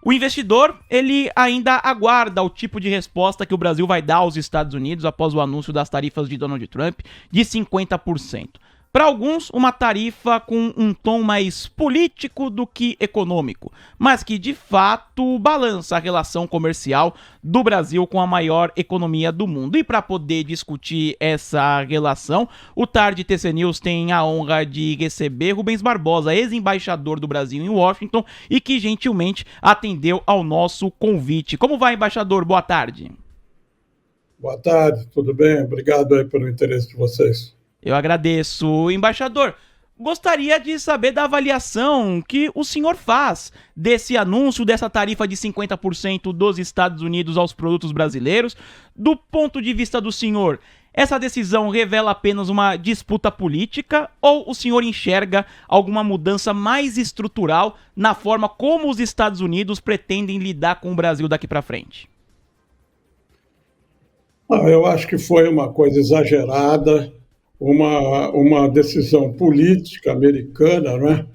O investidor, ele ainda aguarda o tipo de resposta que o Brasil vai dar aos Estados Unidos após o anúncio das tarifas de Donald Trump de 50%. Para alguns, uma tarifa com um tom mais político do que econômico, mas que de fato balança a relação comercial do Brasil com a maior economia do mundo. E para poder discutir essa relação, o Tarde TC News tem a honra de receber Rubens Barbosa, ex-embaixador do Brasil em Washington e que gentilmente atendeu ao nosso convite. Como vai, embaixador? Boa tarde. Boa tarde, tudo bem? Obrigado aí pelo interesse de vocês. Eu agradeço, embaixador. Gostaria de saber da avaliação que o senhor faz desse anúncio, dessa tarifa de 50% dos Estados Unidos aos produtos brasileiros. Do ponto de vista do senhor, essa decisão revela apenas uma disputa política ou o senhor enxerga alguma mudança mais estrutural na forma como os Estados Unidos pretendem lidar com o Brasil daqui para frente? Eu acho que foi uma coisa exagerada, uma decisão política americana, né?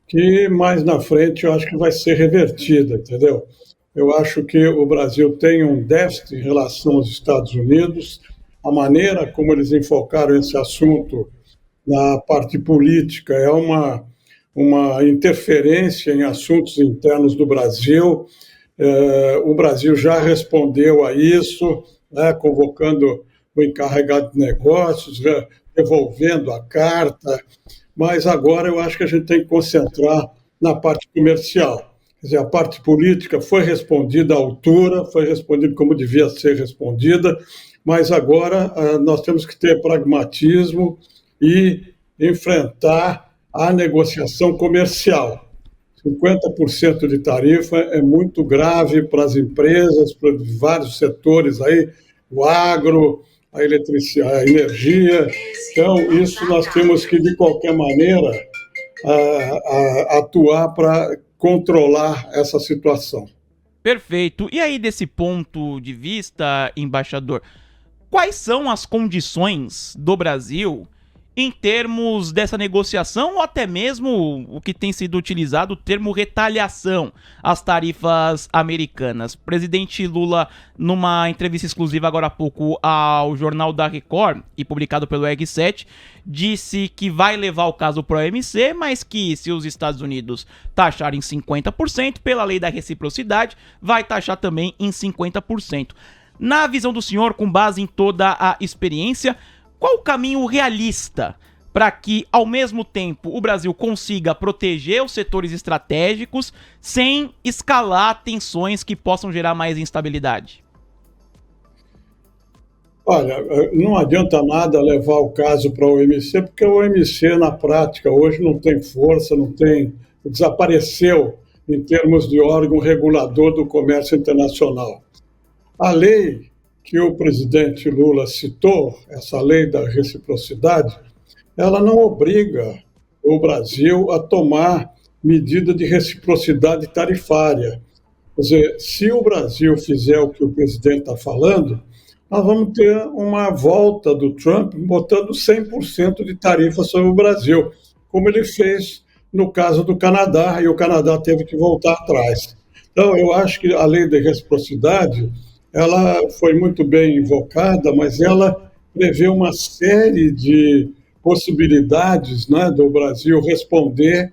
Que mais na frente eu acho que vai ser revertida, entendeu? Eu acho que o Brasil tem um déficit em relação aos Estados Unidos, a maneira como eles enfocaram esse assunto na parte política é uma interferência em assuntos internos do Brasil. O Brasil já respondeu a isso, né, convocando o encarregado de negócios, devolvendo a carta, mas agora eu acho que a gente tem que concentrar na parte comercial. Quer dizer, a parte política foi respondida à altura, foi respondida como devia ser respondida, mas agora nós temos que ter pragmatismo e enfrentar a negociação comercial. 50% de tarifa é muito grave para as empresas, para vários setores aí, o agro, a eletricidade, a energia. Então, isso nós temos que, de qualquer maneira, atuar para controlar essa situação. Perfeito. E aí, desse ponto de vista, embaixador, quais são as condições do Brasil em termos dessa negociação ou até mesmo o que tem sido utilizado, o termo retaliação às tarifas americanas? O presidente Lula, numa entrevista exclusiva agora há pouco ao Jornal da Record e publicado pelo R7, disse que vai levar o caso para o OMC, mas que se os Estados Unidos taxarem 50%, pela lei da reciprocidade, vai taxar também em 50%. Na visão do senhor, com base em toda a experiência, qual o caminho realista para que, ao mesmo tempo, o Brasil consiga proteger os setores estratégicos sem escalar tensões que possam gerar mais instabilidade? Olha, não adianta nada levar o caso para o OMC, porque o OMC, na prática, hoje não tem força, desapareceu em termos de órgão regulador do comércio internacional. A lei que o presidente Lula citou, essa lei da reciprocidade, ela não obriga o Brasil a tomar medida de reciprocidade tarifária. Quer dizer, se o Brasil fizer o que o presidente está falando, nós vamos ter uma volta do Trump botando 100% de tarifa sobre o Brasil, como ele fez no caso do Canadá, e o Canadá teve que voltar atrás. Então, eu acho que a lei da reciprocidade ela foi muito bem invocada, mas ela prevê uma série de possibilidades, né, do Brasil responder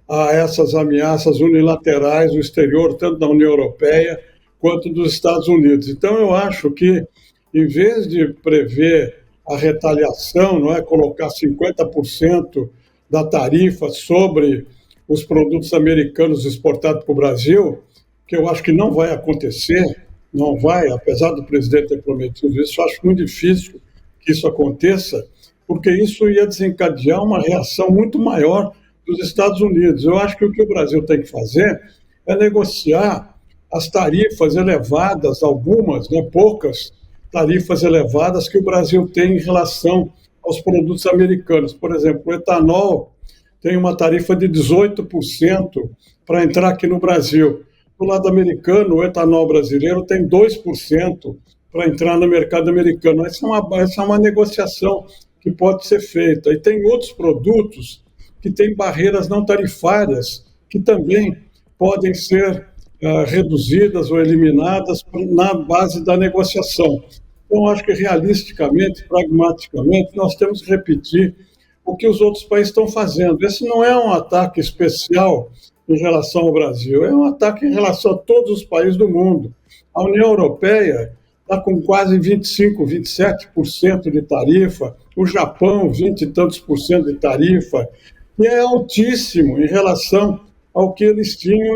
a essas ameaças unilaterais do exterior, tanto da União Europeia quanto dos Estados Unidos. Então, eu acho que, em vez de prever a retaliação, não é, colocar 50% da tarifa sobre os produtos americanos exportados para o Brasil, que eu acho que não vai acontecer, não vai, apesar do presidente ter prometido isso, eu acho muito difícil que isso aconteça, porque isso ia desencadear uma reação muito maior dos Estados Unidos. Eu acho que o Brasil tem que fazer é negociar as tarifas elevadas, algumas, né, poucas tarifas elevadas que o Brasil tem em relação aos produtos americanos. Por exemplo, o etanol tem uma tarifa de 18% para entrar aqui no Brasil. Do lado americano, o etanol brasileiro tem 2% para entrar no mercado americano. Essa é uma negociação que pode ser feita. E tem outros produtos que têm barreiras não tarifárias que também podem ser reduzidas ou eliminadas na base da negociação. Então, acho que realisticamente, pragmaticamente, nós temos que repetir o que os outros países estão fazendo. Esse não é um ataque especial em relação ao Brasil, é um ataque em relação a todos os países do mundo. A União Europeia está com quase 25, 27% de tarifa, o Japão, 20 e tantos por cento de tarifa, e é altíssimo em relação ao que eles tinham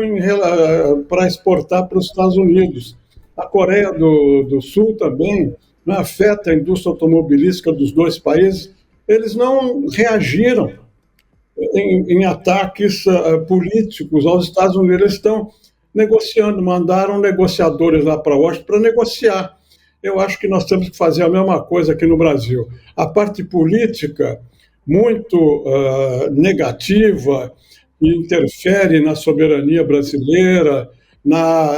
para exportar para os Estados Unidos. A Coreia do Sul também, né, afeta a indústria automobilística dos dois países. Eles não reagiram em ataques políticos aos Estados Unidos. Eles estão negociando, mandaram negociadores lá para Washington para negociar. Eu acho que nós temos que fazer a mesma coisa aqui no Brasil. A parte política, muito negativa, interfere na soberania brasileira, na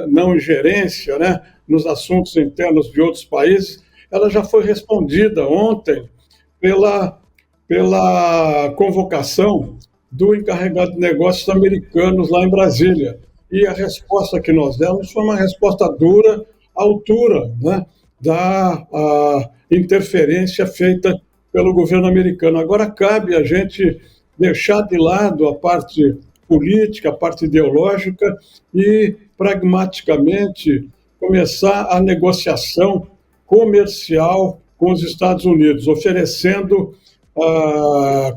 não ingerência, né, nos assuntos internos de outros países, ela já foi respondida ontem pela convocação do encarregado de negócios americanos lá em Brasília. E a resposta que nós demos foi uma resposta dura, à altura, né, da interferência feita pelo governo americano. Agora cabe a gente deixar de lado a parte política, a parte ideológica e pragmaticamente começar a negociação comercial com os Estados Unidos, oferecendo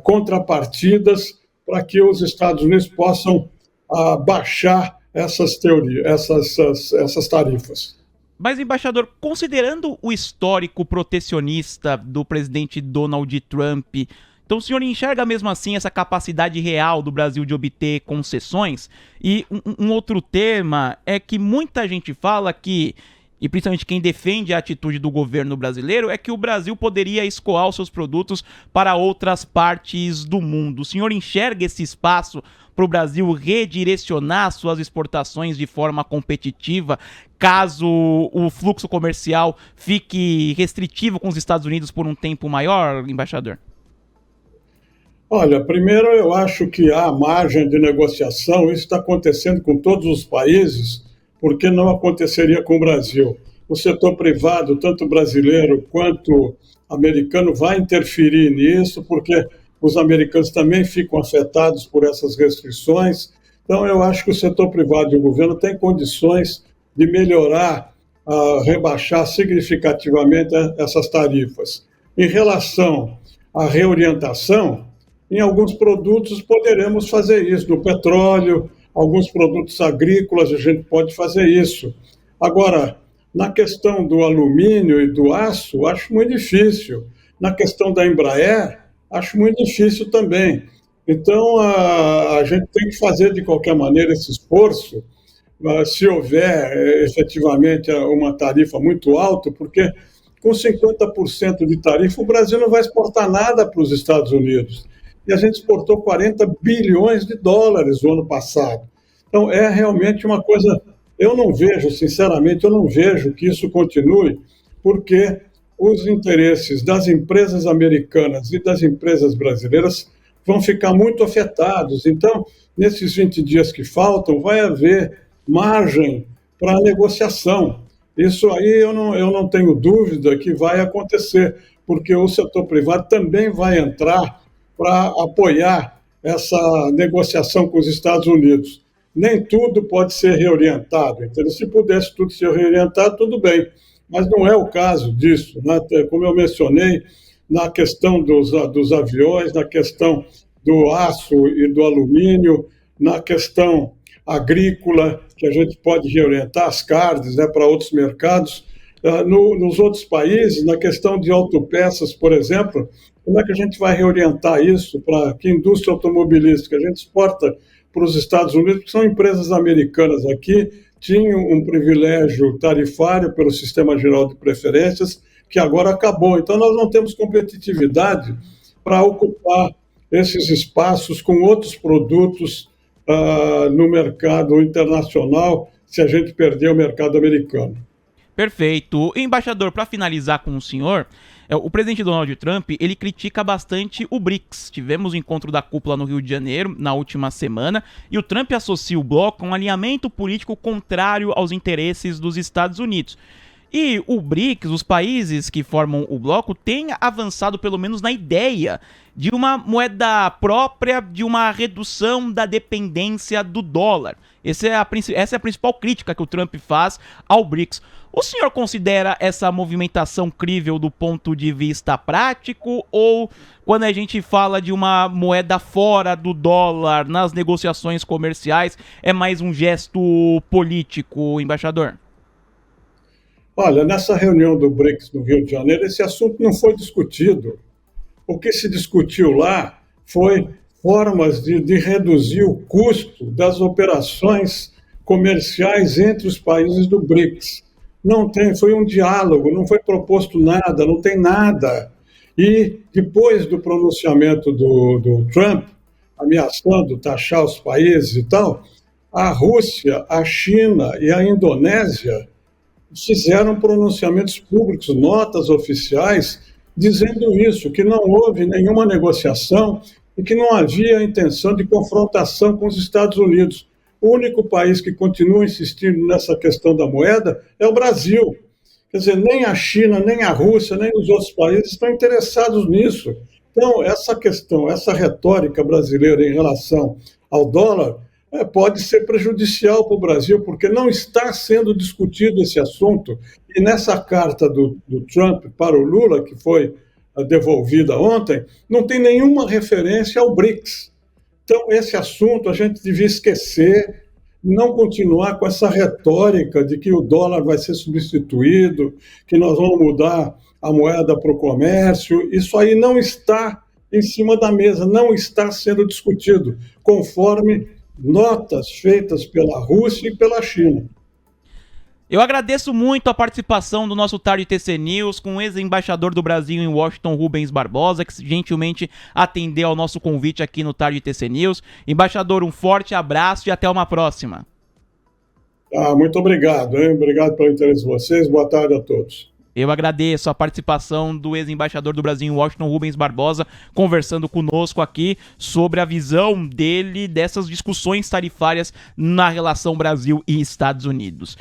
contrapartidas para que os Estados Unidos possam baixar essas tarifas. Mas, embaixador, considerando o histórico protecionista do presidente Donald Trump, então o senhor enxerga mesmo assim essa capacidade real do Brasil de obter concessões? E um outro tema é que muita gente fala que, e principalmente quem defende a atitude do governo brasileiro, é que o Brasil poderia escoar os seus produtos para outras partes do mundo. O senhor enxerga esse espaço para o Brasil redirecionar suas exportações de forma competitiva, caso o fluxo comercial fique restritivo com os Estados Unidos por um tempo maior, embaixador? Olha, primeiro eu acho que há margem de negociação, isso está acontecendo com todos os países, porque não aconteceria com o Brasil. O setor privado, tanto brasileiro quanto americano, vai interferir nisso, porque os americanos também ficam afetados por essas restrições. Então, eu acho que o setor privado e o governo têm condições de melhorar, rebaixar significativamente essas tarifas. Em relação à reorientação, em alguns produtos poderemos fazer isso, no petróleo, alguns produtos agrícolas a gente pode fazer isso. Agora, na questão do alumínio e do aço, acho muito difícil. Na questão da Embraer, acho muito difícil também. Então, a gente tem que fazer, de qualquer maneira, esse esforço, se houver efetivamente uma tarifa muito alta, porque com 50% de tarifa, o Brasil não vai exportar nada para os Estados Unidos. E a gente exportou 40 bilhões de dólares no ano passado. Então, é realmente uma coisa... Eu não vejo, sinceramente, eu não vejo que isso continue, porque os interesses das empresas americanas e das empresas brasileiras vão ficar muito afetados. Então, nesses 20 dias que faltam, vai haver margem para negociação. Isso aí eu não tenho dúvida que vai acontecer, porque o setor privado também vai entrar para apoiar essa negociação com os Estados Unidos. Nem tudo pode ser reorientado. Então, se pudesse tudo ser reorientado, tudo bem. Mas não é o caso disso, né? Como eu mencionei, na questão dos aviões, na questão do aço e do alumínio, na questão agrícola, que a gente pode reorientar as carnes, né, para outros mercados. Nos outros países, na questão de autopeças, por exemplo, como é que a gente vai reorientar isso para que indústria automobilística? A gente exporta para os Estados Unidos, porque são empresas americanas aqui, tinham um privilégio tarifário pelo Sistema Geral de Preferências, que agora acabou. Então, nós não temos competitividade para ocupar esses espaços com outros produtos no mercado internacional, se a gente perder o mercado americano. Perfeito. Embaixador, para finalizar com o senhor, O presidente Donald Trump, ele critica bastante o BRICS. Tivemos o encontro da cúpula no Rio de Janeiro na última semana e o Trump associa o bloco a um alinhamento político contrário aos interesses dos Estados Unidos. E o BRICS, os países que formam o bloco, têm avançado pelo menos na ideia de uma moeda própria, de uma redução da dependência do dólar. Essa é a principal crítica que o Trump faz ao BRICS. O senhor considera essa movimentação crível do ponto de vista prático, ou quando a gente fala de uma moeda fora do dólar nas negociações comerciais é mais um gesto político, embaixador? Olha, nessa reunião do BRICS no Rio de Janeiro, esse assunto não foi discutido. O que se discutiu lá foi formas de reduzir o custo das operações comerciais entre os países do BRICS. Não tem, foi um diálogo, não foi proposto nada, não tem nada. E depois do pronunciamento do Trump, ameaçando taxar os países e tal, a Rússia, a China e a Indonésia fizeram pronunciamentos públicos, notas oficiais, dizendo isso, que não houve nenhuma negociação e que não havia intenção de confrontação com os Estados Unidos. O único país que continua insistindo nessa questão da moeda é o Brasil. Quer dizer, nem a China, nem a Rússia, nem os outros países estão interessados nisso. Então, essa questão, essa retórica brasileira em relação ao dólar pode ser prejudicial para o Brasil, porque não está sendo discutido esse assunto. E nessa carta do Trump para o Lula, que foi devolvida ontem, não tem nenhuma referência ao BRICS. Então, esse assunto a gente devia esquecer, não continuar com essa retórica de que o dólar vai ser substituído, que nós vamos mudar a moeda para o comércio. Isso aí não está em cima da mesa, não está sendo discutido, conforme notas feitas pela Rússia e pela China. Eu agradeço muito a participação do nosso Tarde TC News com o ex-embaixador do Brasil em Washington, Rubens Barbosa, que gentilmente atendeu ao nosso convite aqui no Tarde TC News. Embaixador, um forte abraço e até uma próxima. Muito obrigado, hein? Obrigado pelo interesse de vocês. Boa tarde a todos. Eu agradeço a participação do ex-embaixador do Brasil em Washington, Rubens Barbosa, conversando conosco aqui sobre a visão dele dessas discussões tarifárias na relação Brasil e Estados Unidos.